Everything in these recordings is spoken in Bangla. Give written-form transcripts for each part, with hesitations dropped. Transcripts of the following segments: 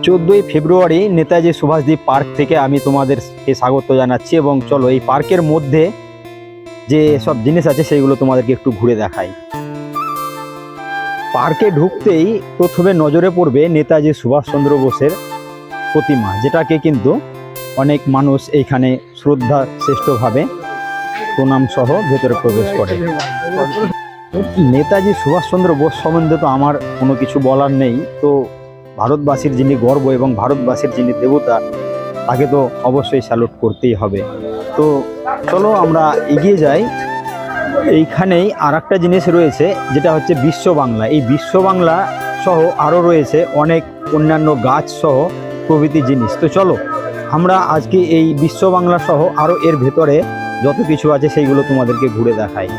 14ই ফেব্রুয়ারি নেতাজি সুভাষদ্বীপ পার্ক থেকে আমি তোমাদেরকে স্বাগত জানাচ্ছি এবং চলো এই পার্কের মধ্যে যে সব জিনিস আছে সেগুলো তোমাদেরকে একটু ঘুরে দেখাই। পার্কে ঢুকতেই প্রথমে নজরে পড়বে নেতাজি সুভাষচন্দ্র বোসের প্রতিমা, যেটাকে কিন্তু অনেক মানুষ এইখানে শ্রদ্ধা শ্রেষ্ঠভাবে প্রণাম সহ ভেতরে প্রবেশ করে। নেতাজি সুভাষচন্দ্র বোস সম্বন্ধে তো আমার কোনো কিছু বলার নেই, তো ভারতবাসীর যিনি গর্ব এবং ভারতবাসীর যিনি দেবতা তাকে তো অবশ্যই স্যালুট করতেই হবে। তো চলো আমরা এগিয়ে যাই। এইখানেই আর একটা জিনিস রয়েছে যেটা হচ্ছে বিশ্ব বাংলা। এই বিশ্ব বাংলা সহ আরও রয়েছে অনেক অন্যান্য গাছ সহ প্রভৃতি জিনিস। তো চলো আমরা আজকে এই বিশ্ব বাংলা সহ আরও এর ভেতরে যত কিছু আছে সেইগুলো তোমাদেরকে ঘুরে দেখাই।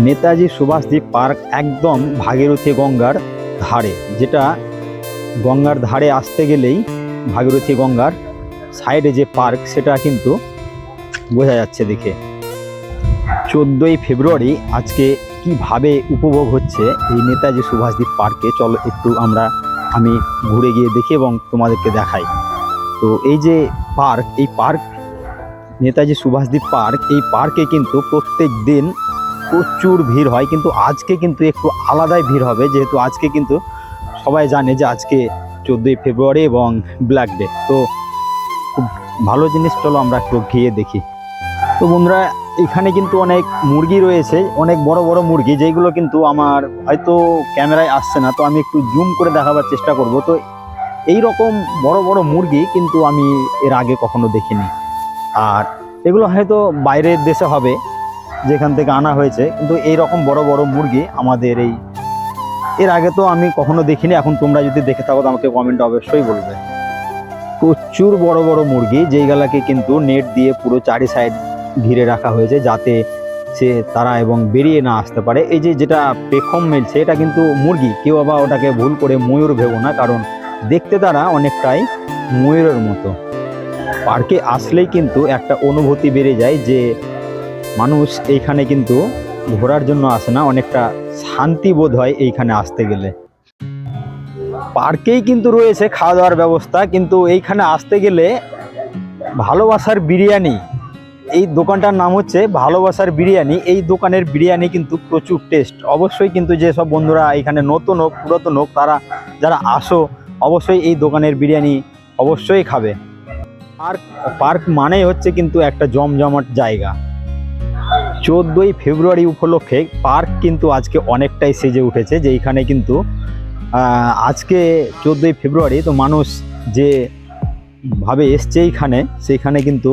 নেতাজি সুভাষদ্বীপ পার্ক একদম ভাগীরথী গঙ্গার ধারে, যেটা গঙ্গার ধারে আসতে গেলেই ভাগীরথী গঙ্গার সাইডে যে পার্ক সেটা কিন্তু বোঝা যাচ্ছে দেখে। 14ই ফেব্রুয়ারি আজকে কিভাবে উপভোগ হচ্ছে এই নেতাজি সুভাষদ্বীপ পার্কে, চলো একটু আমি ঘুরে গিয়ে দেখি এবং তোমাদেরকে দেখাই। তো এই যে পার্ক, এই পার্ক নেতাজি সুভাষদ্বীপ পার্ক, এই পার্কে কিন্তু প্রত্যেক দিন প্রচুর ভিড় হয়, কিন্তু আজকে কিন্তু একটু আলাদাই ভিড় হবে, যেহেতু আজকে কিন্তু সবাই জানে যে আজকে 14ই ফেব্রুয়ারি এবং ব্ল্যাক ডে। তো খুব ভালো জিনিস, চলো আমরা একটু গিয়ে দেখি। তো বন্ধুরা, এখানে কিন্তু অনেক মুরগি রয়েছে, অনেক বড় বড় মুরগি, যেগুলো কিন্তু আমার হয়তো ক্যামেরায় আসছে না, তো আমি একটু জুম করে দেখাবার চেষ্টা করব। তো এই রকম বড় বড় মুরগি কিন্তু আমি এর আগে কখনো দেখিনি, আর এগুলো হয়তো বাইরের দেশে হবে যেখান থেকে আনা হয়েছে, কিন্তু এই রকম বড় বড় মুরগি আমাদের এর আগে তো আমি কখনো দেখিনি। এখন তোমরা যদি দেখে থাকো তো আমাকে কমেন্টে অবশ্যই বলবে। প্রচুর বড় বড় মুরগি, যেইগুলাকে কিন্তু নেট দিয়ে পুরো চারি সাইড ঘিরে রাখা হয়েছে যাতে তারা এবং বেরিয়ে না আসতে পারে। এই যেটা পেখম মেলছে এটা কিন্তু মুরগি, কেউ আবার ওটাকে ভুল করে ময়ূর ভেবো না, কারণ দেখতে তারা অনেকটাই ময়ূরের মতো। পার্কে আসলেই কিন্তু একটা অনুভূতি বেড়ে যায় যে মানুষ এইখানে কিন্তু ঘোরার জন্য আসে না, অনেকটা শান্তি বোধ হয় এইখানে আসতে গেলে। পার্কেই কিন্তু রয়েছে খাওয়া দাওয়ার ব্যবস্থা, কিন্তু এইখানে আসতে গেলে ভালোবাসার বিরিয়ানি, এই দোকানটার নাম হচ্ছে ভালোবাসার বিরিয়ানি। এই দোকানের বিরিয়ানি কিন্তু প্রচুর টেস্ট। অবশ্যই কিন্তু যেসব বন্ধুরা এখানে নতুন হোক পুরাতন হোক, তারা যারা আসো অবশ্যই এই দোকানের বিরিয়ানি অবশ্যই খাবে। পার্ক মানেই হচ্ছে কিন্তু একটা জমজমাট জায়গা। 14ই ফেব্রুয়ারি উপলক্ষে পার্ক কিন্তু আজকে অনেকটাই সেজে উঠেছে, যে এইখানে কিন্তু আজকে 14ই ফেব্রুয়ারি, তো মানুষ যে ভাবে এসছে সেইখানে কিন্তু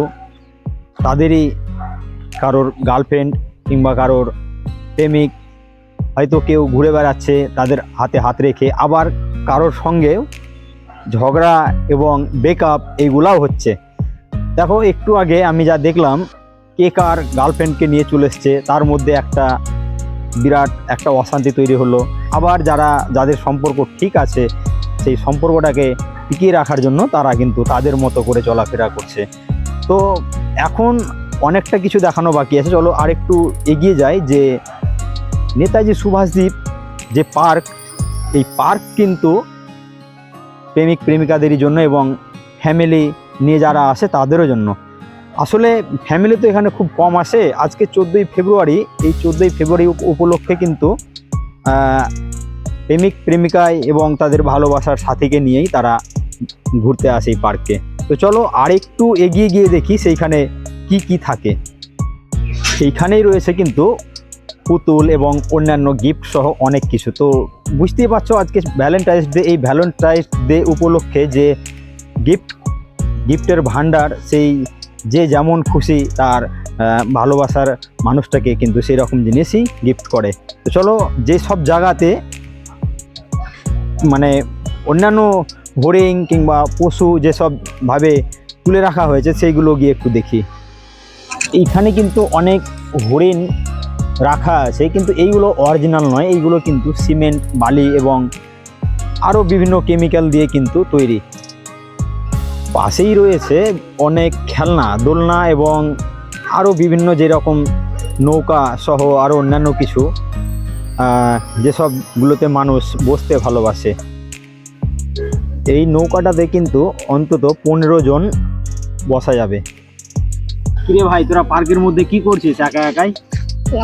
তাদেরই কারোর গার্লফ্রেন্ড কিংবা কারোর প্রেমিক, হয়তো কেউ ঘুরে বেড়াচ্ছে তাদের হাতে হাত রেখে, আবার কারোর সঙ্গে ঝগড়া এবং ব্রেকআপ এইগুলাও হচ্ছে। দেখো একটু আগে আমি যা দেখলাম, কে কার গার্লফ্রেন্ডকে নিয়ে চলে এসছে, তার মধ্যে একটা বিরাট একটা অশান্তি তৈরি হলো। আবার যাদের সম্পর্ক ঠিক আছে সেই সম্পর্কটাকে টিকিয়ে রাখার জন্য তারা কিন্তু তাদের মতো করে চলাফেরা করছে। তো এখন অনেকটা কিছু দেখানো বাকি আছে, চলো আর একটু এগিয়ে যাই। যে নেতাজি সুভাষদ্বীপ যে পার্ক, এই পার্ক কিন্তু প্রেমিক প্রেমিকাদেরই জন্য এবং ফ্যামিলি নিয়ে যারা আসে তাদেরও জন্য। আসলে ফ্যামিলি তো এখানে খুব কম আসে। আজকে 14ই ফেব্রুয়ারি, এই 14ই ফেব্রুয়ারি উপলক্ষে কিন্তু প্রেমিক প্রেমিকায় এবং তাদের ভালোবাসার সাথীকে নিয়েই তারা ঘুরতে আসে এই পার্কে। তো চলো আর একটু এগিয়ে গিয়ে দেখি সেইখানে কি থাকে। সেইখানেই রয়েছে কিন্তু পুতুল এবং অন্যান্য গিফট সহ অনেক কিছু। তো বুঝতেই পারছো আজকে ভ্যালেন্টাইন্স ডে, এই ভ্যালেন্টাইন্স ডে উপলক্ষে যে গিফটের ভান্ডার, সেই যে যেমন খুশি তার ভালোবাসার মানুষটাকে কিন্তু সেই রকম জিনিসই গিফট করে। তো চলো যে সব জায়গাতে মানে অন্যান্য হরিণ কিংবা পশু যেসবভাবে তুলে রাখা হয়েছে সেইগুলো গিয়ে একটু দেখি। এইখানে কিন্তু অনেক হরিণ রাখা আছে, কিন্তু এইগুলো অরিজিনাল নয়, এইগুলো কিন্তু সিমেন্ট, বালি এবং আরও বিভিন্ন কেমিক্যাল দিয়ে কিন্তু তৈরি। পাশেই রয়েছে অনেক খেলনা, দোলনা এবং আরও বিভিন্ন যেরকম নৌকা সহ আরও অন্যান্য কিছু যেসবগুলোতে মানুষ বসতে ভালোবাসে। এই নৌকাটাতে কিন্তু অন্তত 15 জন বসা যাবে। কিরে ভাই, তোরা পার্কের মধ্যে কি করছিস একা একাই?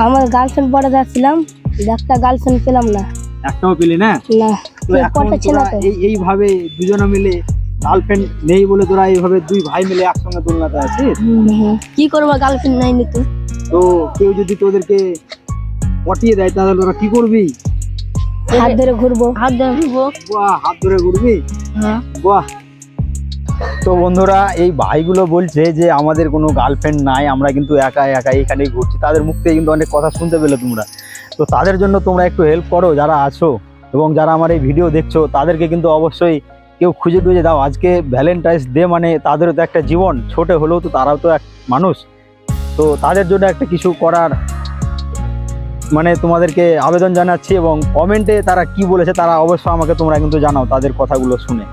আমার গার্লফ্রেন্ড পড়ে যাচ্ছিলাম, একটা গার্লফ্রেন্ড পেলাম না। একটাও পেলি না? না, তো এখন পড়তেছে না তোরা তো। এইভাবে দুজনে মিলে, গার্লফ্রেন্ড নেই বলে তোরা এইভাবে দুই ভাই মিলে একসঙ্গে দোলনাতে আছিস? কি করবো, গার্লফ্রেন্ড নাই নি তো। তো কেউ যদি তোদেরকে পটিয়ে দেয় তাহলে তোরা কি করবি? হাত ধরে ঘুরবো। হাত ধরে ঘুরবো। বাহ, হাত ধরে ঘুরবি? হ্যাঁ। বাহ। তো বন্ধুরা, এই ভাইগুলো বলছে যে আমাদের কোনো গার্লফ্রেন্ড নাই, আমরা কিন্তু একা একা এখানেই ঘুরছি। তাদের মুখ থেকে কিন্তু অনেক কথা শুনতে পেলে তোমরা। তো তাদের জন্য তোমরা একটু হেল্প করো যারা আছো, এবং যারা আমার এই ভিডিও দেখছো তাদেরকে কিন্তু অবশ্যই কেউ খুঁজে টুজে দাও। আজকে ভ্যালেন্টাইন্স ডে, মানে তাদেরও তো একটা জীবন, ছোট হলেও তো তারাও তো এক মানুষ। তো তাদের জন্য একটা কিছু করার মানে তোমাদেরকে আবেদন জানাচ্ছি, এবং কমেন্টে তারা কি বলেছে তারা অবশ্যই আমাকে তোমরা কিন্তু জানাও তাদের কথাগুলো শুনে।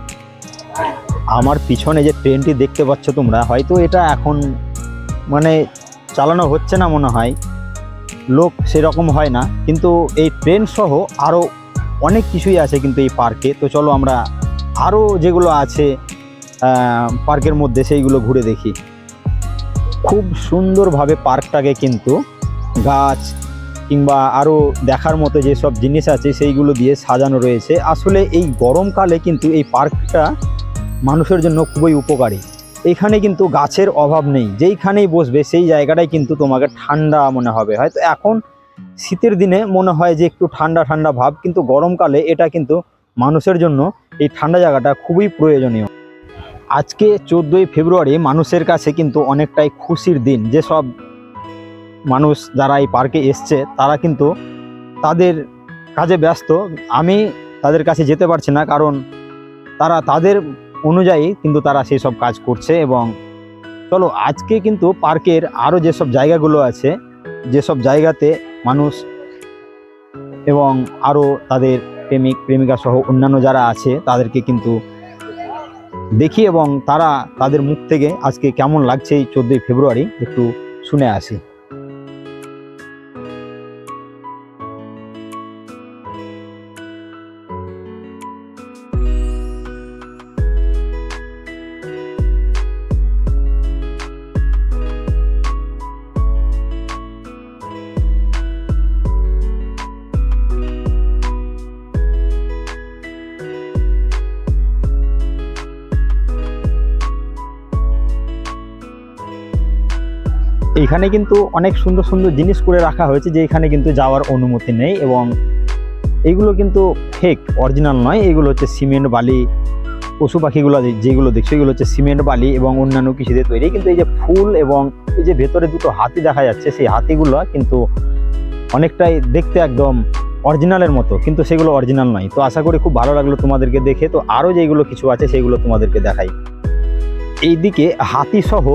আমার পিছনে যে ট্রেনটি দেখতে পাচ্ছ তোমরা, হয়তো এটা এখন মানে চালানো হচ্ছে না মনে হয়, লোক সেরকম হয় না, কিন্তু এই ট্রেন সহ আরও অনেক কিছুই আছে কিন্তু এই পার্কে। তো চলো আমরা আরও যেগুলো আছে পার্কের মধ্যে সেইগুলো ঘুরে দেখি। খুব সুন্দরভাবে পার্কটাকে কিন্তু গাছ কিংবা আরও দেখার মতো যেসব জিনিস আছে সেইগুলো দিয়ে সাজানো রয়েছে। আসলে এই গরমকালে কিন্তু এই পার্কটা মানুষের জন্য খুবই উপকারী। এইখানে কিন্তু গাছের অভাব নেই, যেইখানেই বসবে সেই জায়গাটাই কিন্তু তোমাকে ঠান্ডা মনে হবে। হয়তো এখন শীতের দিনে মনে হয় যে একটু ঠান্ডা ঠান্ডা ভাব, কিন্তু গরমকালে এটা কিন্তু মানুষের জন্য এই ঠান্ডা জায়গাটা খুবই প্রয়োজনীয়। আজকে 14ই ফেব্রুয়ারি মানুষের কাছে কিন্তু অনেকটাই খুশির দিন। যেসব মানুষ যারা এই পার্কে এসছে তারা কিন্তু তাদের কাজে ব্যস্ত, আমি তাদের কাছে যেতে পারছি না, কারণ তারা তাদের অনুযায়ী কিন্তু তারা সেই সব কাজ করছে। এবং চলো আজকে কিন্তু পার্কের আরও যেসব জায়গাগুলো আছে, যেসব জায়গাতে মানুষ এবং আরও তাদের প্রেমিক প্রেমিকা সহ অন্যান্য যারা আছে তাদেরকে কিন্তু দেখি, এবং তারা তাদের মুখ থেকে আজকে কেমন লাগছে এই 14ই ফেব্রুয়ারি একটু শুনে আসি। এইখানে কিন্তু অনেক সুন্দর সুন্দর জিনিস করে রাখা হয়েছে, যে এখানে কিন্তু যাওয়ার অনুমতি নেই, এবং এইগুলো কিন্তু ফেক, অরিজিনাল নয়। এগুলো হচ্ছে সিমেন্ট বালি, পশু পাখিগুলো যেগুলো দেখছো এগুলো হচ্ছে সিমেন্ট বালি এবং অন্যান্য কিছু দিয়ে তৈরি। কিন্তু এই যে ফুল এবং এই যে ভেতরে দুটো হাতি দেখা যাচ্ছে, সেই হাতিগুলো কিন্তু অনেকটাই দেখতে একদম অরিজিনালের মতো, কিন্তু সেগুলো অরিজিনাল নয়। তো আশা করি খুব ভালো লাগলো তোমাদেরকে দেখে। তো আরও যেগুলো কিছু আছে সেগুলো তোমাদেরকে দেখাই। এইদিকে হাতি সহ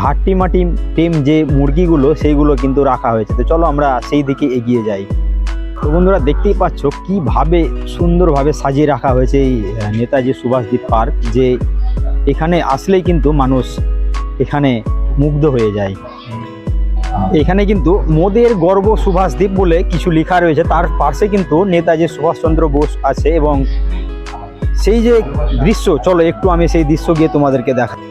হাট্টিমাটি টেম যে মুরগিগুলো সেইগুলো কিন্তু রাখা হয়েছে। তো চলো আমরা সেই দিকে এগিয়ে যাই। তো বন্ধুরা, দেখতেই পাচ্ছ কিভাবে সুন্দরভাবে সাজিয়ে রাখা হয়েছে এই নেতাজি সুভাষদ্বীপ পার্ক, যে এখানে আসলেই কিন্তু মানুষ এখানে মুগ্ধ হয়ে যায়। এখানে কিন্তু মোদের গর্ব সুভাষদ্বীপ বলে কিছু লেখা রয়েছে, তার পাশে কিন্তু নেতাজি সুভাষচন্দ্র বোস আছে, এবং সেই যে দৃশ্য, চলো একটু আমি সেই দৃশ্য গিয়ে তোমাদেরকে দেখাই।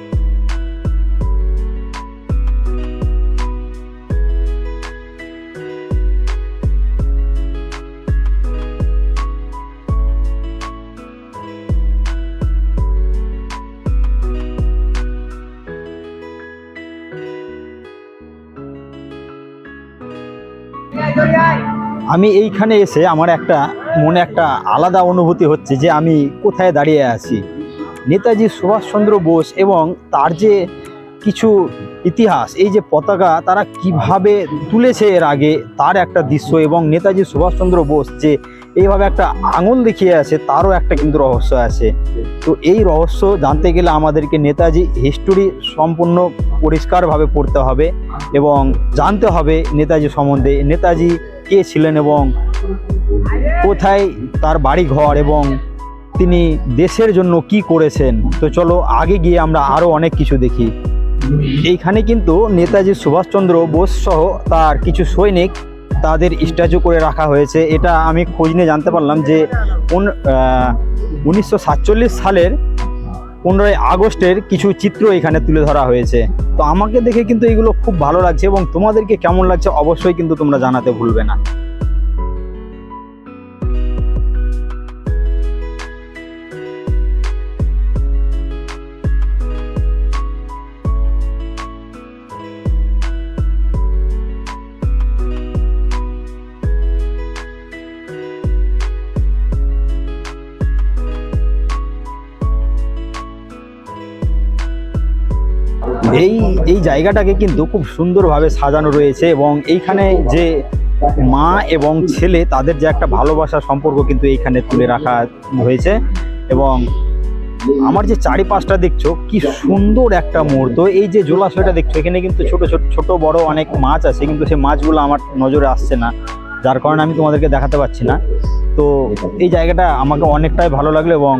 আমি এইখানে এসে আমার একটা মনে একটা আলাদা অনুভূতি হচ্ছে, যে আমি কোথায় দাঁড়িয়ে আছি। নেতাজি সুভাষচন্দ্র বোস এবং তার যে কিছু ইতিহাস, এই যে পতাকা তারা কিভাবে তুলেছে এর আগে, তার একটা দৃশ্য, এবং নেতাজি সুভাষচন্দ্র বোস যে এইভাবে একটা আঙুল দেখিয়ে আছে, তারও একটা কিন্তু রহস্য আছে। তো এই রহস্য জানতে গেলে আমাদেরকে নেতাজি হিস্টোরি সম্পূর্ণ পরিষ্কারভাবে পড়তে হবে, এবং জানতে হবে নেতাজি সম্বন্ধে, নেতাজি কে ছিলেন এবং কোথায় তার বাড়ি ঘর, এবং তিনি দেশের জন্য কি করেছেন। তো চলো আগে গিয়ে আমরা আরও অনেক কিছু দেখি। এইখানে কিন্তু নেতাজি সুভাষচন্দ্র বোস সহ তার কিছু সৈনিক তাদের স্ট্যাচু করে রাখা হয়েছে। এটা আমি খোঁজ নিয়ে জানতে পারলাম যে 1947 সালের 15ই আগস্টের কিছু চিত্র এখানে তুলে ধরা হয়েছে। তো আমাকে দেখে কিন্তু এগুলো খুব ভালো লাগছে, এবং তোমাদেরকে কেমন লাগছে অবশ্যই কিন্তু তোমরা জানাতে ভুলবে না। এই জায়গাটাকে কিন্তু খুব সুন্দরভাবে সাজানো রয়েছে, এবং এইখানে যে মা এবং ছেলে তাদের যে একটা ভালোবাসার সম্পর্ক কিন্তু এইখানে তুলে রাখা হয়েছে। এবং আমার যে চারিপাশটা দেখছো কি সুন্দর একটা মুহূর্ত। এই যে জলাশয়টা দেখছো, এখানে কিন্তু ছোট বড় অনেক মাছ আছে, কিন্তু সেই মাছগুলো আমার নজরে আসছে না, যার কারণে আমি তোমাদেরকে দেখাতে পারছি না। তো এই জায়গাটা আমাকে অনেকটাই ভালো লাগলো, এবং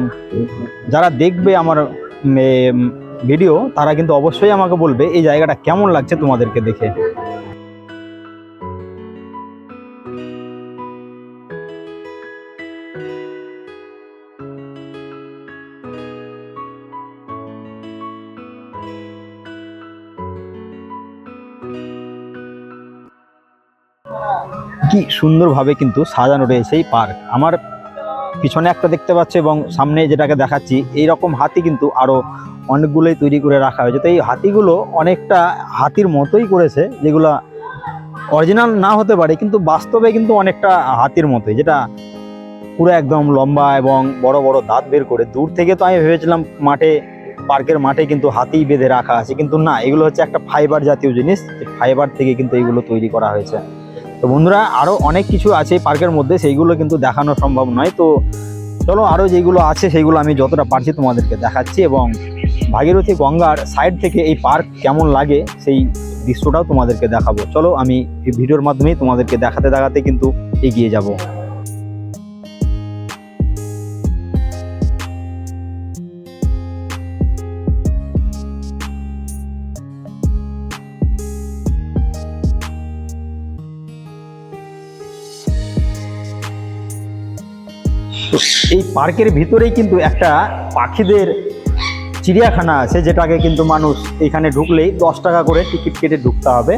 যারা দেখবে আমার ভিডিও তারা কিন্তু অবশ্যই আমাকে বলবে এই জায়গাটা কেমন লাগছে তোমাদেরকে দেখে। কি সুন্দরভাবে কিন্তু সাজানো রয়েছে এই পার্ক। আমার পিছনে একটা দেখতে পাচ্ছি, এবং সামনে যেটাকে দেখাচ্ছি এইরকম হাতি কিন্তু আরো অনেকগুলোই তৈরি করে রাখা হয়েছে। তো এই হাতিগুলো অনেকটা হাতির মতোই করেছে, যেগুলো অরিজিনাল না হতে পারে, কিন্তু বাস্তবে কিন্তু অনেকটা হাতির মতোই, যেটা পুরো একদম লম্বা এবং বড় বড় দাঁত বের করে। দূর থেকে তো আমি ভেবেছিলাম পার্কের মাঠে কিন্তু হাতি বেঁধে রাখা আছে, কিন্তু না, এগুলো হচ্ছে একটা ফাইবার জাতীয় জিনিস। ফাইবার থেকে কিন্তু এইগুলো তৈরি করা হয়েছে। তো বন্ধুরা, আরও অনেক কিছু আছে পার্কের মধ্যে, সেইগুলো কিন্তু দেখানো সম্ভব নয়। তো চলো আরও যেগুলো আছে সেইগুলো আমি যতটা পারছি তোমাদেরকে দেখাচ্ছি, এবং ভাগীরথী গঙ্গার সাইড থেকে এই পার্ক কেমন লাগে সেই দৃশ্যটাও তোমাদেরকে দেখাবো। চলো আমি এই ভিডিওর মাধ্যমেই তোমাদেরকে দেখাতে দেখাতে কিন্তু এগিয়ে যাব। এই পার্কের ভিতরেই কিন্তু একটা পাখিদের চিড়িয়াখানা আছে, যেটাকে কিন্তু মানুষ এখানে ঢুকলেই 10 টাকা করে টিকিট কেটে ঢুকতে হবে।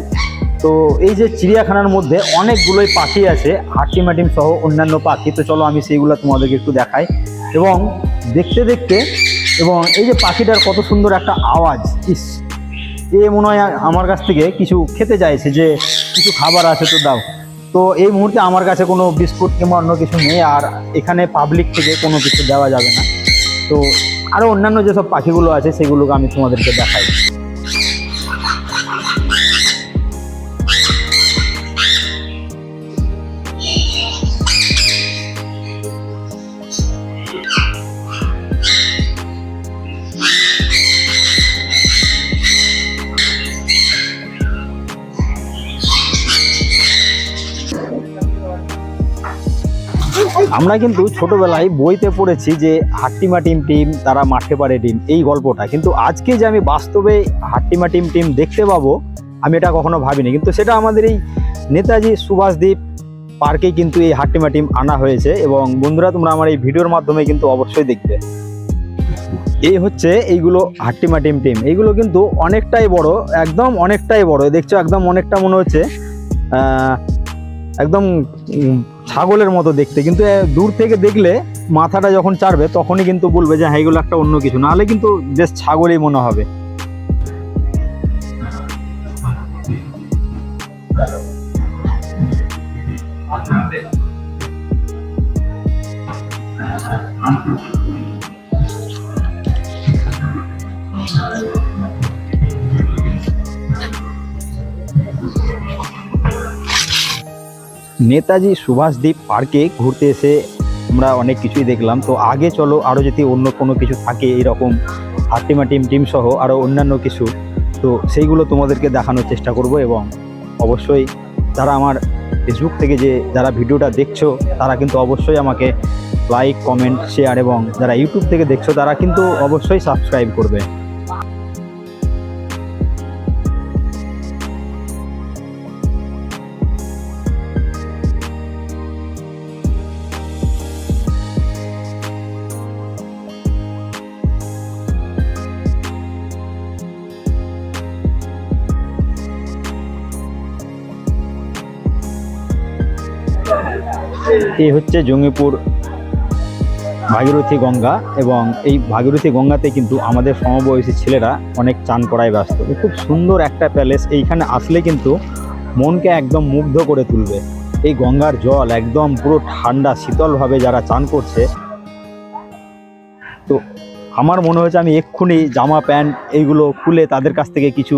তো এই যে চিড়িয়াখানার মধ্যে অনেকগুলোই পাখি আছে, হাট্টিমাটিম সহ অন্যান্য পাখি। তো চলো আমি সেইগুলো তোমাদেরকে একটু দেখাই, এবং দেখতে দেখতে, এবং এই যে পাখিটার কত সুন্দর একটা আওয়াজ, এ মনে হয় আমার কাছ থেকে কিছু খেতে চাইছে, যে কিছু খাবার আছে তো দাও। তো এই মুহূর্তে আমার কাছে কোনো বিস্কুট কিংবা অন্য কিছু নেই, আর এখানে পাবলিক থেকে কোনো কিছু দেওয়া যাবে না। তো আরও অন্যান্য যেসব পাখিগুলো আছে সেগুলোকে আমি তোমাদেরকে দেখাই। আমরা কিন্তু ছোটবেলায় বইতে পড়েছি যে হাট্টিমাটিম টিম তারা মাঠে পারে ডিম, এই গল্পটা, কিন্তু আজকে যে আমি বাস্তবে হাট্টিমাটিম টিম দেখতে পাবো আমি এটা কখনো ভাবিনি। কিন্তু সেটা আমাদের এই নেতাজি সুভাষদ্বীপ পার্কে কিন্তু এই হাট্টিমাটিম আনা হয়েছে, এবং বন্ধুরা তোমরা আমার এই ভিডিওর মাধ্যমে কিন্তু অবশ্যই দেখবে। এই হচ্ছে এইগুলো হাট্টিমাটিম টিম, এইগুলো কিন্তু অনেকটাই বড়, একদম অনেকটাই বড়। দেখছো একদম অনেকটা মনে হচ্ছে একদম ছাগলের মতো দেখতে, কিন্তু দূর থেকে দেখলে মাথাটা যখন চাড়বে তখনই কিন্তু বলবে যে হ্যাঁ এগুলো একটা অন্য কিছু, নাহলে কিন্তু বেশ ছাগলই মনে হবে। নেতাজি সুভাষদ্বীপ পার্কে ঘুরতে এসে আমরা অনেক কিছুই দেখলাম। তো আগে চলো আরও যদি অন্য কোনো কিছু থাকে এরকম হাট্টিমাটিম টিম সহ আরও অন্যান্য কিছু, তো সেইগুলো তোমাদেরকে দেখানোর চেষ্টা করব। এবং অবশ্যই যারা আমার ফেসবুক থেকে যারা ভিডিওটা দেখছো তারা কিন্তু অবশ্যই আমাকে লাইক, কমেন্ট, শেয়ার, এবং যারা ইউটিউব থেকে দেখছো তারা কিন্তু অবশ্যই সাবস্ক্রাইব করবে। এই হচ্ছে জঙ্গিপুর ভাগীরথী গঙ্গা, এবং এই ভাগীরথী গঙ্গাতে কিন্তু আমাদের সমবয়সী ছেলেরা অনেক চান করায় ব্যস্ত। খুব সুন্দর একটা প্যালেস, এইখানে আসলে কিন্তু মনকে একদম মুগ্ধ করে তুলবে। এই গঙ্গার জল একদম পুরো ঠান্ডা শীতলভাবে যারা চান করছে, তো আমার মনে হচ্ছে আমি এক্ষুনি জামা প্যান্ট এইগুলো খুলে তাদের কাছ থেকে কিছু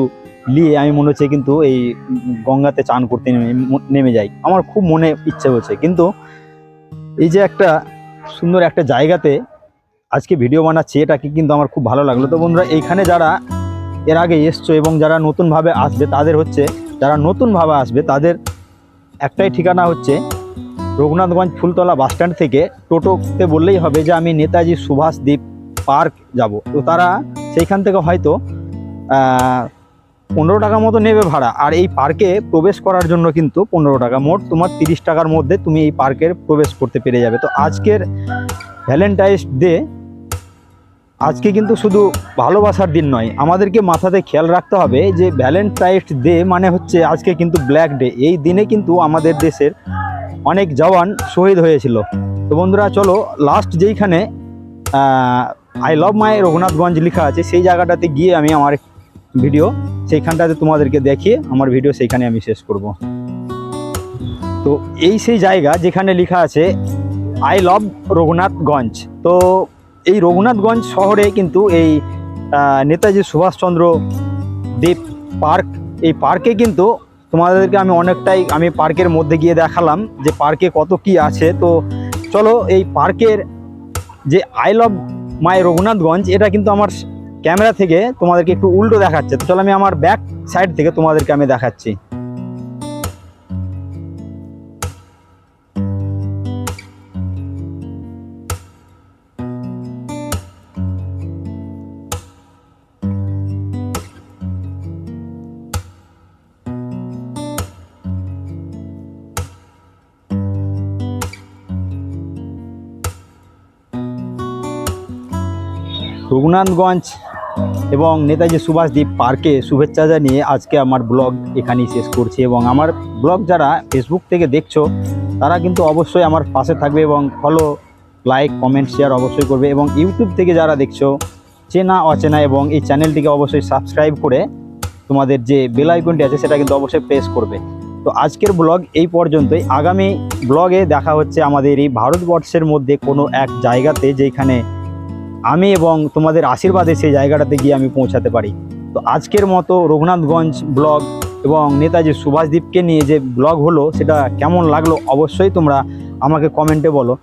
নিয়ে আমি মনে হচ্ছে কিন্তু এই গঙ্গাতে চান করতে নেমে যাই। আমার খুব মনে ইচ্ছে হচ্ছে, কিন্তু এই যে একটা সুন্দর একটা জায়গাতে আজকে ভিডিও বানাচ্ছি, এটাকে কিন্তু আমার খুব ভালো লাগলো। তো বন্ধুরা, এইখানে যারা এর আগে এসছো এবং যারা নতুনভাবে আসবে তাদের একটাই ঠিকানা হচ্ছে রঘুনাথগঞ্জ ফুলতলা বাসস্ট্যান্ড থেকে টোটোতে বললেই হবে যে আমি নেতাজি সুভাষদ্বীপ পার্ক যাব। তো তারা সেইখান থেকে হয়তো 15 টাকা মতো নেবে ভাড়া। আর এই পার্কে প্রবেশ করার জন্য কিন্তু 15 টাকা, মোট তোমার 30 টাকার মধ্যে তুমি এই পার্কের প্রবেশ করতে পেরে যাবে। তো আজকের ভ্যালেন্টাইন্স ডে, আজকে কিন্তু শুধু ভালোবাসার দিন নয়, আমাদেরকে মাথাতে খেয়াল রাখতে হবে যে ভ্যালেন্টাইন্স ডে মানে হচ্ছে আজকে কিন্তু ব্ল্যাক ডে। এই দিনে কিন্তু আমাদের দেশের অনেক জওয়ান শহীদ হয়েছিল। তো বন্ধুরা চলো, লাস্ট যেইখানে আই লাভ মাই রঘুনাথগঞ্জ লেখা আছে সেই জায়গাটাতে গিয়ে আমি আমার ভিডিও সেইখানটাতে তোমাদেরকে দেখিয়ে আমার ভিডিও সেইখানে আমি শেষ করব। তো এই সেই জায়গা যেখানে লেখা আছে আই লাভ রঘুনাথগঞ্জ। তো এই রঘুনাথগঞ্জ শহরে কিন্তু এই নেতাজি সুভাষচন্দ্র দেব পার্ক, এই পার্কে কিন্তু তোমাদেরকে আমি পার্কের মধ্যে গিয়ে দেখালাম যে পার্কে কত কি আছে। তো চলো, এই পার্কের যে আই লাভ মাই রঘুনাথগঞ্জ, এটা কিন্তু আমার ক্যামেরা থেকে তোমাদেরকে একটু উল্টো দেখাচ্ছে। তো চলো আমি আমার ব্যাক সাইড থেকে তোমাদেরকে আমি দেখাচ্ছি। রঘুনাথগঞ্জ এবং নেতাজি সুভাষদ্বীপ পার্কে শুভেচ্ছা জানিয়ে আজকে আমার ব্লগ এখানেই শেষ করছি। এবং আমার ব্লগ যারা ফেসবুক থেকে দেখছো তারা কিন্তু অবশ্যই আমার পাশে থাকবে এবং ফলো, লাইক, কমেন্ট, শেয়ার অবশ্যই করবে। এবং ইউটিউব থেকে যারা দেখছো চেনা অচেনা, এবং এই চ্যানেলটিকে অবশ্যই সাবস্ক্রাইব করে তোমাদের যে বেল আইকনটি আছে সেটা কিন্তু অবশ্যই প্রেস করবে। তো আজকের ব্লগ এই পর্যন্তই। আগামী ব্লগে দেখা হচ্ছে আমাদের এই ভারতবর্ষের মধ্যে কোনো এক জায়গাতে, যেখানে আমি এবং তোমাদের আশীর্বাদে সেই জায়গাটাতে গিয়ে আমি পৌঁছাতে পারি। তো আজকের মতো রঘুনাথগঞ্জ ব্লগ এবং নেতাজি সুভাষদ্বীপকে নিয়ে যে ব্লগ হলো সেটা কেমন লাগলো অবশ্যই তোমরা আমাকে কমেন্টে বলো।